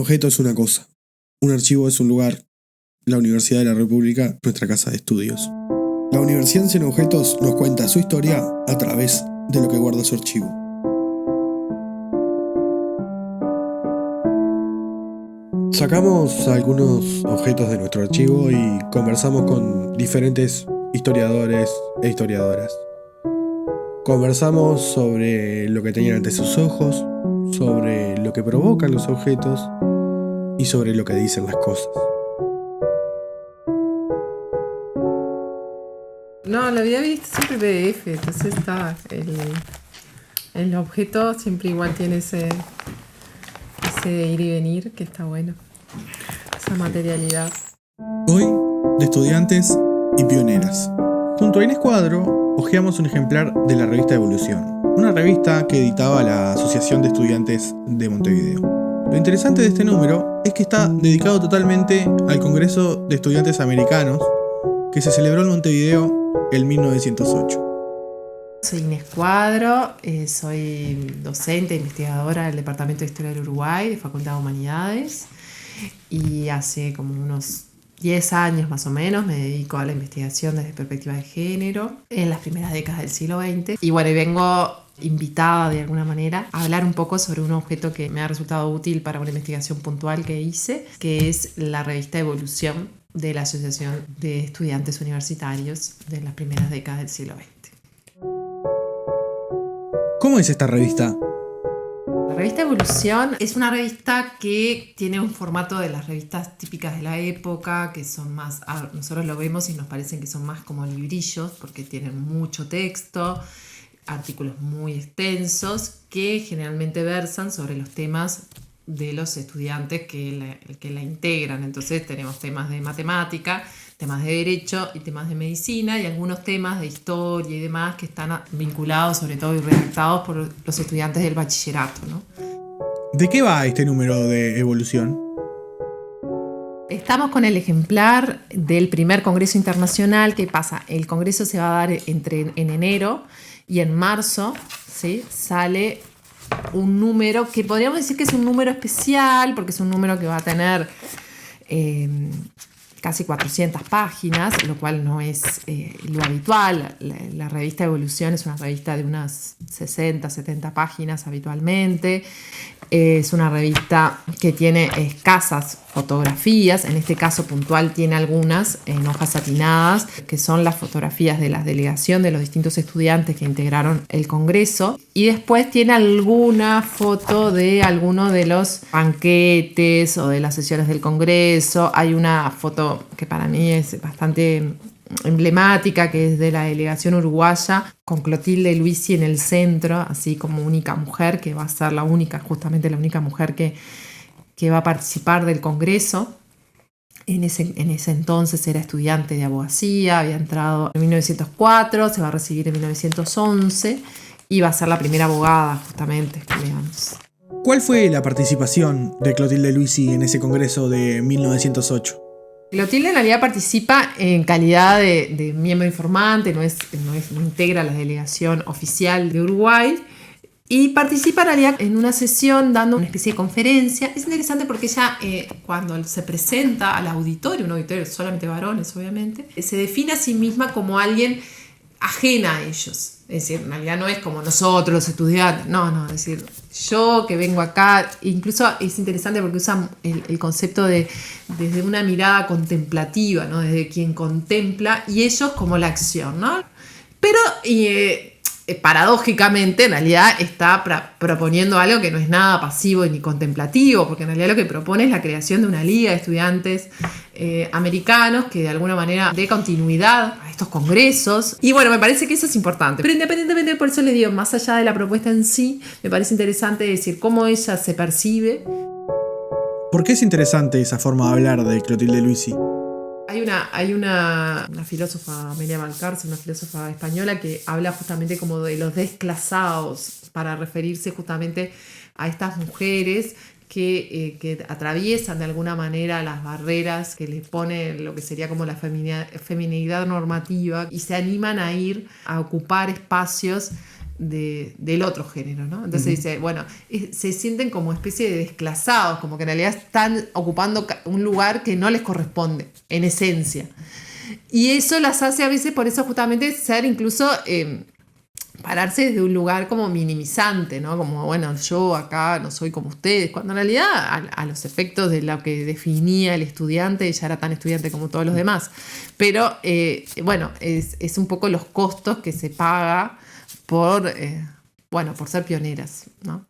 objeto es una cosa, un archivo es un lugar, la Universidad de la República, nuestra casa de estudios. La Universidad Sin Objetos nos cuenta su historia a través de lo que guarda su archivo. Sacamos algunos objetos de nuestro archivo y conversamos con diferentes historiadores e historiadoras. Conversamos sobre lo que tenían ante sus ojos, sobre lo que provocan los objetos y sobre lo que dicen las cosas. No, lo había visto siempre PDF, entonces está el objeto siempre igual tiene ese ir y venir que está bueno, esa materialidad. Hoy, de estudiantes y pioneras. Junto a Inés Cuadro, hojeamos un ejemplar de la revista Evolución, una revista que editaba la Asociación de Estudiantes de Montevideo. Lo interesante de este número es que está dedicado totalmente al Congreso de Estudiantes Americanos que se celebró en Montevideo en 1908. Soy Inés Cuadro, soy docente e investigadora del Departamento de Historia del Uruguay, de Facultad de Humanidades, y hace como unos 10 años más o menos me dedico a la investigación desde perspectiva de género en las primeras décadas del siglo XX. Y bueno, vengo invitada de alguna manera a hablar un poco sobre un objeto que me ha resultado útil para una investigación puntual que hice, que es la revista Evolución de la Asociación de Estudiantes Universitarios de las primeras décadas del siglo XX. ¿Cómo es esta revista? La revista Evolución es una revista que tiene un formato de las revistas típicas de la época, que son más, nosotros lo vemos y nos parecen que son más como librillos, porque tienen mucho texto, artículos muy extensos, que generalmente versan sobre los temas de los estudiantes que la integran. Entonces tenemos temas de matemática, temas de derecho y temas de medicina y algunos temas de historia y demás que están vinculados sobre todo y redactados por los estudiantes del bachillerato, ¿no? ¿De qué va este número de Evolución? Estamos con el ejemplar del primer Congreso Internacional. ¿Qué pasa? El Congreso se va a dar en enero y en marzo, ¿sí?, sale un número que podríamos decir que es un número especial porque es un número que va a tener casi 400 páginas, lo cual no es lo habitual. La revista Evolución es una revista de unas 60, 70 páginas habitualmente. Es una revista que tiene escasas fotografías, en este caso puntual tiene algunas en hojas satinadas, que son las fotografías de la delegación de los distintos estudiantes que integraron el Congreso, y después tiene alguna foto de alguno de los banquetes o de las sesiones del Congreso. Hay una foto que para mí es bastante emblemática, que es de la delegación uruguaya con Clotilde Luisi en el centro, así como única mujer, que va a ser justamente la única mujer que va a participar del Congreso. En ese entonces era estudiante de abogacía, había entrado en 1904, se va a recibir en 1911 y va a ser la primera abogada justamente, digamos. ¿Cuál fue la participación de Clotilde Luisi en ese congreso de 1908? Clotilde en realidad participa en calidad de miembro informante, no integra la delegación oficial de Uruguay, y participa en realidad en una sesión dando una especie de conferencia. Es interesante porque ella cuando se presenta al auditorio, un auditorio solamente varones obviamente, se define a sí misma como alguien ajena a ellos. Es decir, en realidad no es como nosotros los estudiantes, no, es decir, yo que vengo acá. Incluso es interesante porque usan el concepto de desde una mirada contemplativa, ¿no?, desde quien contempla, y ellos como la acción, ¿no? Pero paradójicamente en realidad está proponiendo algo que no es nada pasivo ni contemplativo, porque en realidad lo que propone es la creación de una liga de estudiantes americanos que de alguna manera dé continuidad a estos congresos. Y bueno, me parece que eso es importante. Pero independientemente, por eso les digo, más allá de la propuesta en sí, me parece interesante decir cómo ella se percibe. ¿Por qué es interesante esa forma de hablar de Clotilde Luisi? Hay una filósofa, Amelia Valcárcel, una filósofa española, que habla justamente como de los desclasados, para referirse justamente a estas mujeres que atraviesan de alguna manera las barreras que les pone lo que sería como la feminidad normativa y se animan a ir a ocupar espacios del otro género, ¿no? Entonces dice, bueno, se sienten como especie de desclasados, como que en realidad están ocupando un lugar que no les corresponde, en esencia. Y eso las hace a veces, por eso justamente, ser incluso... pararse desde un lugar como minimizante, ¿no? Como, bueno, yo acá no soy como ustedes, cuando en realidad a los efectos de lo que definía el estudiante, ella era tan estudiante como todos los demás. Pero, bueno, es un poco los costos que se paga por ser pioneras, ¿no?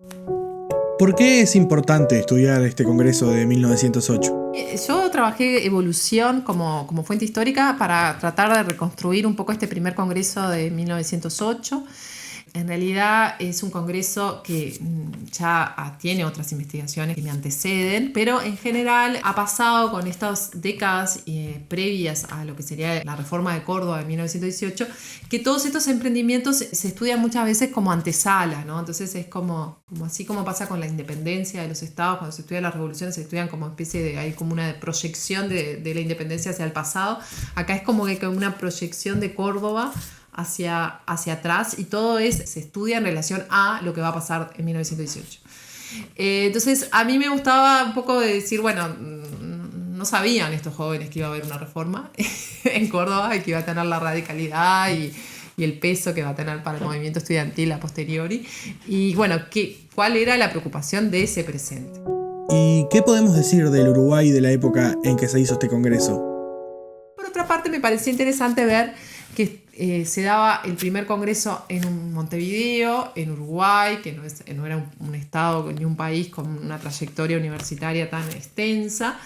¿Por qué es importante estudiar este congreso de 1908? Yo trabajé evolución como fuente histórica para tratar de reconstruir un poco este primer congreso de 1908. En realidad es un congreso que ya tiene otras investigaciones que me anteceden, pero en general ha pasado con estas décadas previas a lo que sería la reforma de Córdoba de 1918, que todos estos emprendimientos se estudian muchas veces como antesala, ¿no? Entonces es como así como pasa con la independencia de los estados, cuando se estudian las revoluciones se estudian como especie de, hay como una proyección de la independencia hacia el pasado. Acá es como que una proyección de Córdoba hacia atrás, y todo se estudia en relación a lo que va a pasar en 1918. Entonces a mí me gustaba un poco de decir, bueno, no sabían estos jóvenes que iba a haber una reforma en Córdoba y que iba a tener la radicalidad y el peso que va a tener para el movimiento estudiantil a posteriori, y bueno, ¿cuál era la preocupación de ese presente? ¿Y qué podemos decir del Uruguay de la época en que se hizo este congreso? Por otra parte, me parecía interesante ver que se daba el primer congreso en Montevideo, en Uruguay, que no era un estado ni un país con una trayectoria universitaria tan extensa,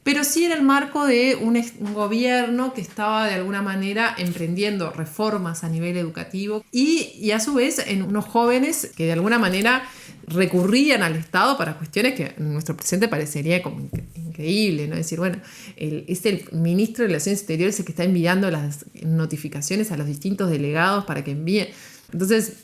pero sí era el marco de un gobierno que estaba de alguna manera emprendiendo reformas a nivel educativo y a su vez en unos jóvenes que de alguna manera recurrían al Estado para cuestiones que en nuestro presente parecería como increíble, ¿no? Es decir, bueno, es el ministro de Relaciones Exteriores el que está enviando las notificaciones a los distintos delegados para que envíen. Entonces,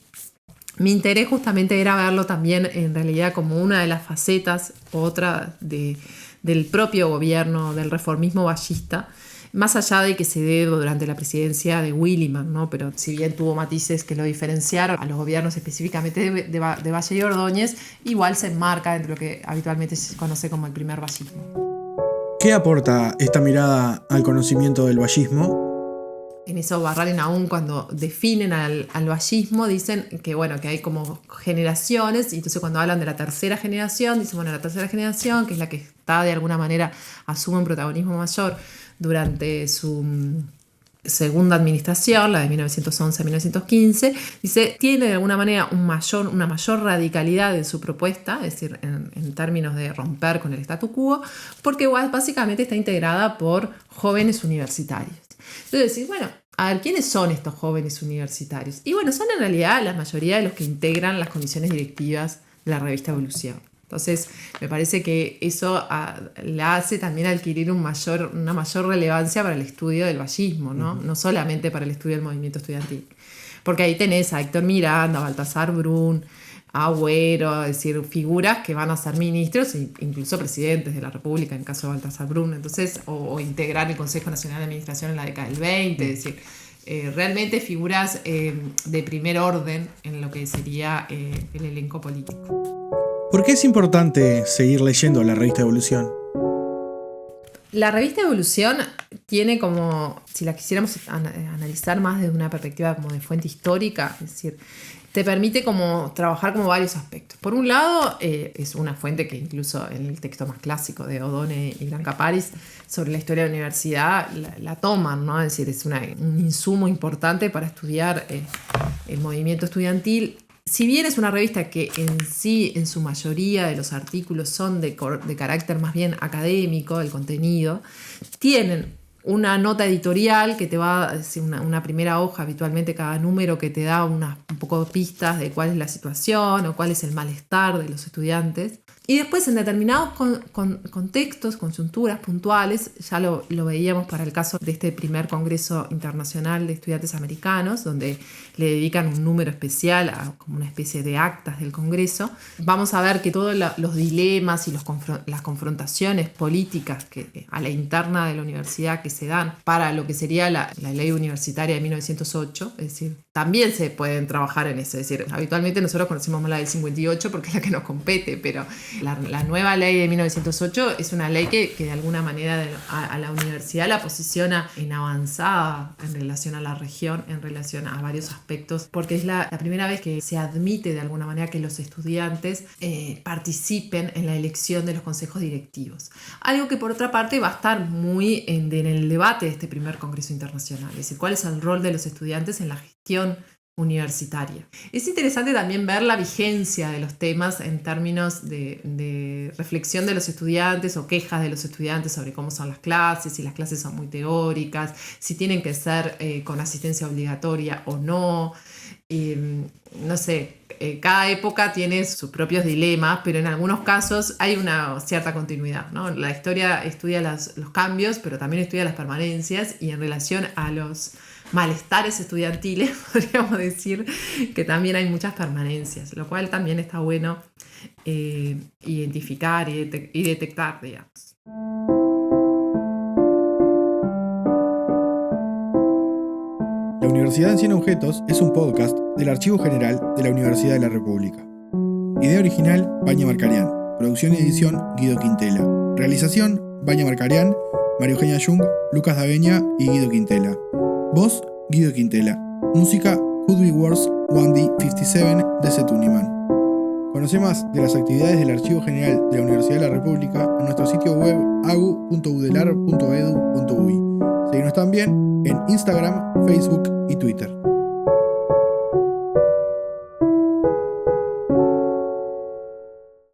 mi interés justamente era verlo también en realidad como una de las facetas, otra del propio gobierno, del reformismo vallista, más allá de que se dé durante la presidencia de Williman, ¿no? Pero si bien tuvo matices que lo diferenciaron a los gobiernos específicamente de Valle y Ordóñez, igual se enmarca entre lo que habitualmente se conoce como el primer vallismo. ¿Qué aporta esta mirada al conocimiento del vallismo? En eso Barralen aún cuando definen al vallismo dicen que, bueno, que hay como generaciones, y entonces cuando hablan de la tercera generación, dicen, bueno, la tercera generación, que es la que está de alguna manera, asume un protagonismo mayor durante su segunda administración, la de 1911 a 1915, dice, tiene de alguna manera una mayor radicalidad en su propuesta, es decir, en términos de romper con el statu quo, porque básicamente está integrada por jóvenes universitarios. Entonces decís, bueno, a ver, ¿quiénes son estos jóvenes universitarios? Y bueno, son en realidad la mayoría de los que integran las comisiones directivas de la revista Evolución. Entonces, me parece que eso la hace también adquirir una mayor relevancia para el estudio del vallismo, ¿no? No solamente para el estudio del movimiento estudiantil. Porque ahí tenés a Héctor Miranda, a Baltasar Brun, a Agüero, es decir, figuras que van a ser ministros e incluso presidentes de la República, en caso de Baltasar Brun. Entonces, o integrar el Consejo Nacional de Administración en la década del 20, es decir, realmente figuras de primer orden en lo que sería el elenco político. ¿Por qué es importante seguir leyendo la revista Evolución? La revista Evolución tiene como, si la quisiéramos analizar más desde una perspectiva como de fuente histórica, es decir, te permite como trabajar como varios aspectos. Por un lado, es una fuente que incluso en el texto más clásico de Odone y Branca Paris sobre la historia de la universidad la toman, ¿no? Es decir, es un insumo importante para estudiar el movimiento estudiantil. Si bien es una revista que en sí, en su mayoría de los artículos son de carácter más bien académico, el contenido, tienen una nota editorial que te va a decir una primera hoja, habitualmente cada número, que te da un poco de pistas de cuál es la situación o cuál es el malestar de los estudiantes. Y después en determinados contextos, coyunturas puntuales, ya lo veíamos para el caso de este primer Congreso Internacional de Estudiantes Americanos, donde le dedican un número especial como una especie de actas del Congreso. Vamos a ver que todos los dilemas y las confrontaciones políticas a la interna de la universidad que se dan para lo que sería la ley universitaria de 1908, es decir, también se pueden trabajar en eso. Es decir, habitualmente nosotros conocemos más la del 58 porque es la que nos compete, pero la nueva ley de 1908 es una ley que de alguna manera a la universidad la posiciona en avanzada en relación a la región, en relación a varios aspectos, porque es la primera vez que se admite de alguna manera que los estudiantes participen en la elección de los consejos directivos. Algo que por otra parte va a estar muy en el debate de este primer Congreso Internacional, es decir, cuál es el rol de los estudiantes en la gestión universitaria. Es interesante también ver la vigencia de los temas en términos de reflexión de los estudiantes o quejas de los estudiantes sobre cómo son las clases, si las clases son muy teóricas, si tienen que ser con asistencia obligatoria o no. No sé, cada época tiene sus propios dilemas, pero en algunos casos hay una cierta continuidad, ¿no? La historia estudia los cambios, pero también estudia las permanencias, y en relación a los malestares estudiantiles podríamos decir que también hay muchas permanencias, lo cual también está bueno identificar y detectar, digamos. La Universidad en 100 Objetos es un podcast del Archivo General de la Universidad de la República. Idea original, Vania Marcarián. Producción y edición, Guido Quintela. Realización, Vania Marcarián, María Eugenia Jung, Lucas Daveña y Guido Quintela. Voz, Guido Quintela. Música, Could Be Worse, 1D57 de Setuniman. Conoce más de las actividades del Archivo General de la Universidad de la República en nuestro sitio web agu.udelar.edu.uy. Seguinos también en Instagram, Facebook y Twitter.